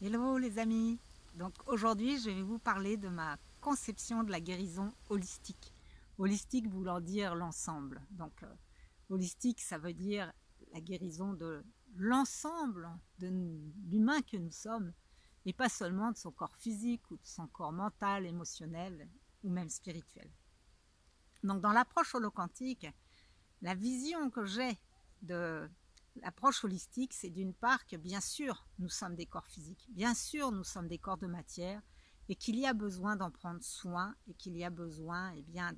Hello les amis. Donc aujourd'hui je vais vous parler de ma conception de la guérison holistique. Holistique voulant dire l'ensemble. Donc holistique ça veut dire la guérison de l'ensemble de l'humain que nous sommes et pas seulement de son corps physique ou de son corps mental, émotionnel ou même spirituel. Donc dans l'approche holoquantique, la vision que j'ai de l'approche holistique, c'est d'une part que bien sûr nous sommes des corps physiques, bien sûr nous sommes des corps de matière et qu'il y a besoin d'en prendre soin et qu'il y a besoin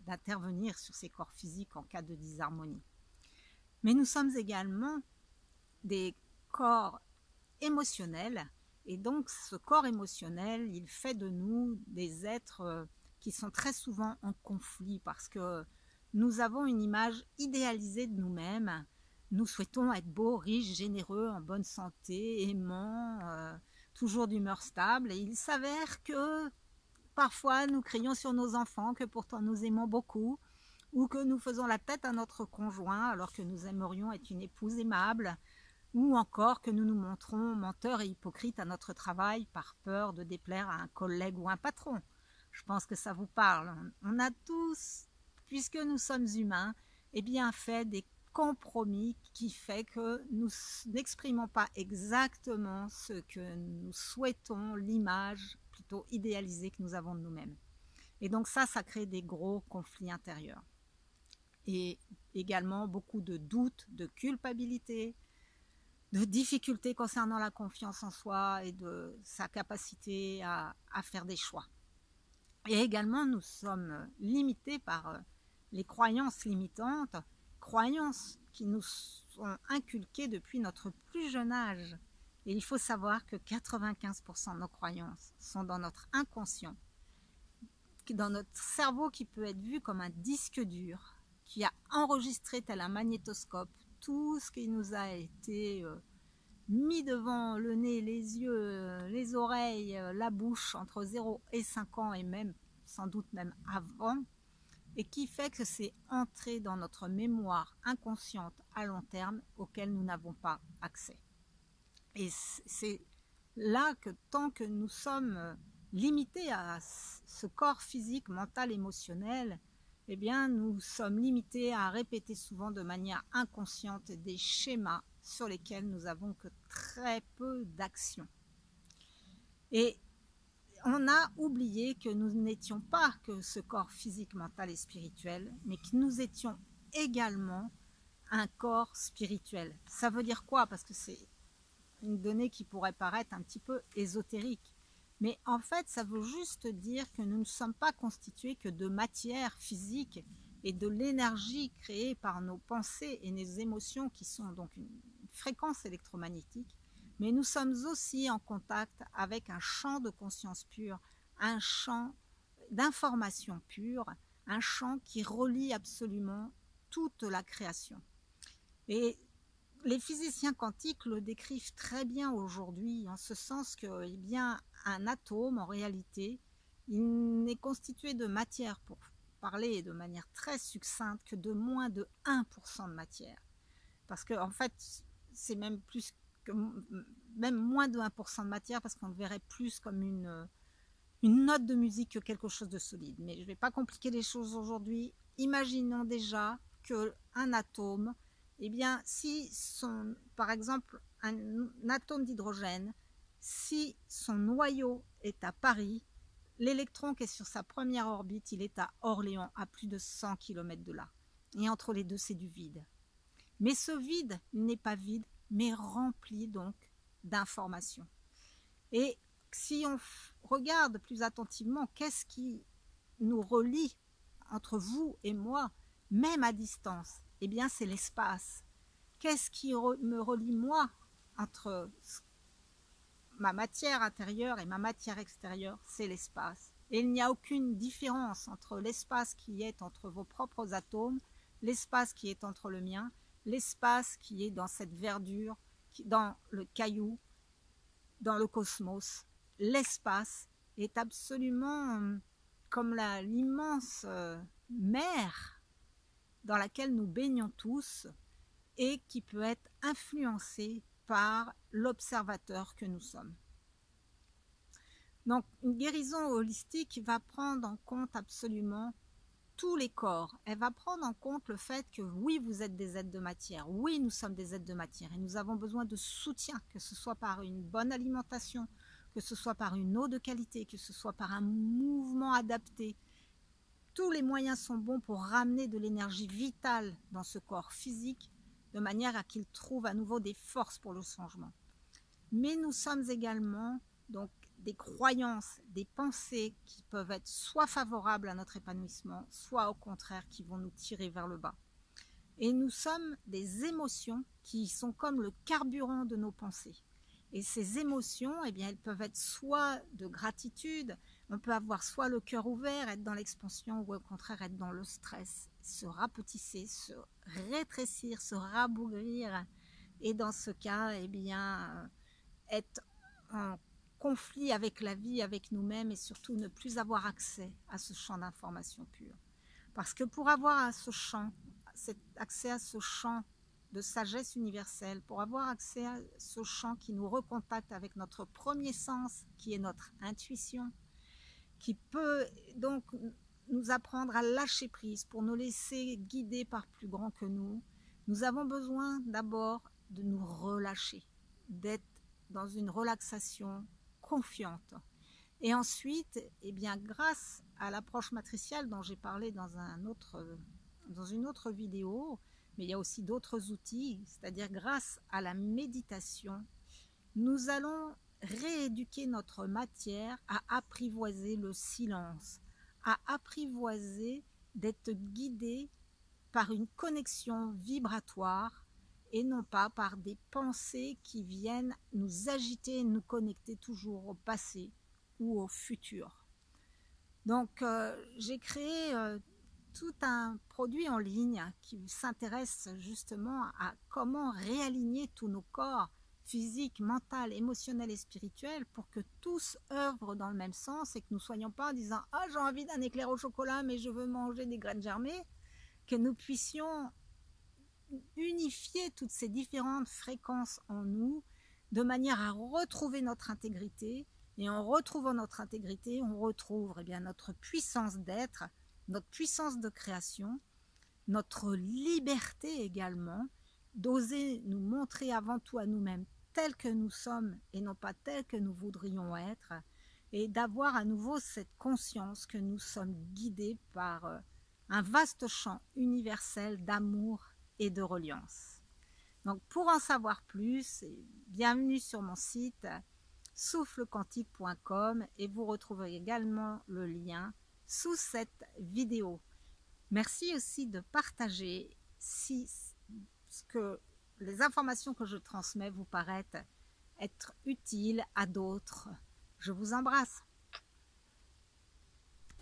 d'intervenir sur ces corps physiques en cas de disharmonie. Mais nous sommes également des corps émotionnels et donc ce corps émotionnel, il fait de nous des êtres qui sont très souvent en conflit parce que nous avons une image idéalisée de nous-mêmes. Nous souhaitons être beaux, riches, généreux, en bonne santé, aimants, toujours d'humeur stable. Et il s'avère que parfois nous crions sur nos enfants que pourtant nous aimons beaucoup, ou que nous faisons la tête à notre conjoint alors que nous aimerions être une épouse aimable, ou encore que nous nous montrons menteurs et hypocrites à notre travail par peur de déplaire à un collègue ou un patron. Je pense que ça vous parle. On a tous, puisque nous sommes humains, eh bien fait des compromis qui fait que nous n'exprimons pas exactement ce que nous souhaitons, l'image plutôt idéalisée que nous avons de nous-mêmes. Et donc ça crée des gros conflits intérieurs. Et également beaucoup de doutes, de culpabilité, de difficultés concernant la confiance en soi et de sa capacité à faire des choix. Et également, nous sommes limités par les croyances limitantes, croyances qui nous sont inculquées depuis notre plus jeune âge. Et il faut savoir que 95% de nos croyances sont dans notre inconscient, dans notre cerveau qui peut être vu comme un disque dur, qui a enregistré tel un magnétoscope tout ce qui nous a été mis devant le nez, les yeux, les oreilles, la bouche entre 0 et 5 ans et même sans doute même avant, et qui fait que c'est entré dans notre mémoire inconsciente à long terme auquel nous n'avons pas accès. Et c'est là que tant que nous sommes limités à ce corps physique, mental, émotionnel, eh bien nous sommes limités à répéter souvent de manière inconsciente des schémas sur lesquels nous avons que très peu d'action. Et on a oublié que nous n'étions pas que ce corps physique, mental et spirituel, mais que nous étions également un corps spirituel. Ça veut dire quoi? Parce que c'est une donnée qui pourrait paraître un petit peu ésotérique. Mais en fait, ça veut juste dire que nous ne sommes pas constitués que de matière physique et de l'énergie créée par nos pensées et nos émotions qui sont donc une fréquence électromagnétique, mais nous sommes aussi en contact avec un champ de conscience pure, un champ d'information pure, un champ qui relie absolument toute la création. Et les physiciens quantiques le décrivent très bien aujourd'hui, en ce sens que, eh bien, un atome, en réalité, il n'est constitué de matière, pour parler de manière très succincte, que de moins de 1% de matière. Parce que, en fait, c'est même plus que, même moins de 1% de matière, parce qu'on le verrait plus comme une note de musique que quelque chose de solide. Mais je ne vais pas compliquer les choses aujourd'hui. Imaginons déjà qu'un atome, eh bien, si par exemple, un atome d'hydrogène, si son noyau est à Paris, l'électron qui est sur sa première orbite, il est à Orléans, à plus de 100 km de là. Et entre les deux, c'est du vide. Mais ce vide n'est pas vide, mais rempli donc d'informations. Et si on regarde plus attentivement, qu'est-ce qui nous relie entre vous et moi, même à distance? Eh bien, c'est l'espace. Qu'est-ce qui me relie moi entre ma matière intérieure et ma matière extérieure? C'est l'espace. Et il n'y a aucune différence entre l'espace qui est entre vos propres atomes, l'espace qui est entre le mien, l'espace qui est dans cette verdure, dans le caillou, dans le cosmos. L'espace est absolument comme l'immense mer dans laquelle nous baignons tous et qui peut être influencée par l'observateur que nous sommes. Donc, une guérison holistique va prendre en compte absolument tous les corps. Elle va prendre en compte le fait que oui, vous êtes des êtres de matière. Oui, nous sommes des êtres de matière et nous avons besoin de soutien, que ce soit par une bonne alimentation, que ce soit par une eau de qualité, que ce soit par un mouvement adapté. Tous les moyens sont bons pour ramener de l'énergie vitale dans ce corps physique, de manière à qu'il trouve à nouveau des forces pour le changement. Mais nous sommes également donc des croyances, des pensées qui peuvent être soit favorables à notre épanouissement, soit au contraire qui vont nous tirer vers le bas. Et nous sommes des émotions qui sont comme le carburant de nos pensées. Et ces émotions, eh bien, elles peuvent être soit de gratitude, on peut avoir soit le cœur ouvert, être dans l'expansion, ou au contraire être dans le stress, se rapetisser, se rétrécir, se rabougrir. Et dans ce cas, eh bien, être en conflit avec la vie, avec nous-mêmes, et surtout ne plus avoir accès à ce champ d'information pure. Parce que pour avoir accès à ce champ de sagesse universelle, pour avoir accès à ce champ qui nous recontacte avec notre premier sens, qui est notre intuition, qui peut donc nous apprendre à lâcher prise pour nous laisser guider par plus grand que nous, nous avons besoin d'abord de nous relâcher, d'être dans une relaxation confiante. Et ensuite, eh bien, grâce à l'approche matricielle dont j'ai parlé dans une autre vidéo, mais il y a aussi d'autres outils, c'est-à-dire grâce à la méditation, nous allons rééduquer notre matière à apprivoiser le silence, à apprivoiser d'être guidé par une connexion vibratoire et non pas par des pensées qui viennent nous agiter et nous connecter toujours au passé ou au futur. Donc, j'ai créé tout un produit en ligne qui s'intéresse justement à comment réaligner tous nos corps physique, mental, émotionnel et spirituel pour que tous œuvrent dans le même sens et que nous ne soyons pas en disant « Ah, j'ai envie d'un éclair au chocolat, mais je veux manger des graines germées », que nous puissions unifier toutes ces différentes fréquences en nous de manière à retrouver notre intégrité. Et en retrouvant notre intégrité, on retrouve eh bien, notre puissance d'être, notre puissance de création, notre liberté également, d'oser nous montrer avant tout à nous-mêmes tels que nous sommes et non pas tels que nous voudrions être, et d'avoir à nouveau cette conscience que nous sommes guidés par un vaste champ universel d'amour et de reliance. Donc pour en savoir plus, bienvenue sur mon site soufflequantique.com et vous retrouverez également le lien sous cette vidéo. Merci aussi de partager si les informations que je transmets vous paraissent être utiles à d'autres. Je vous embrasse.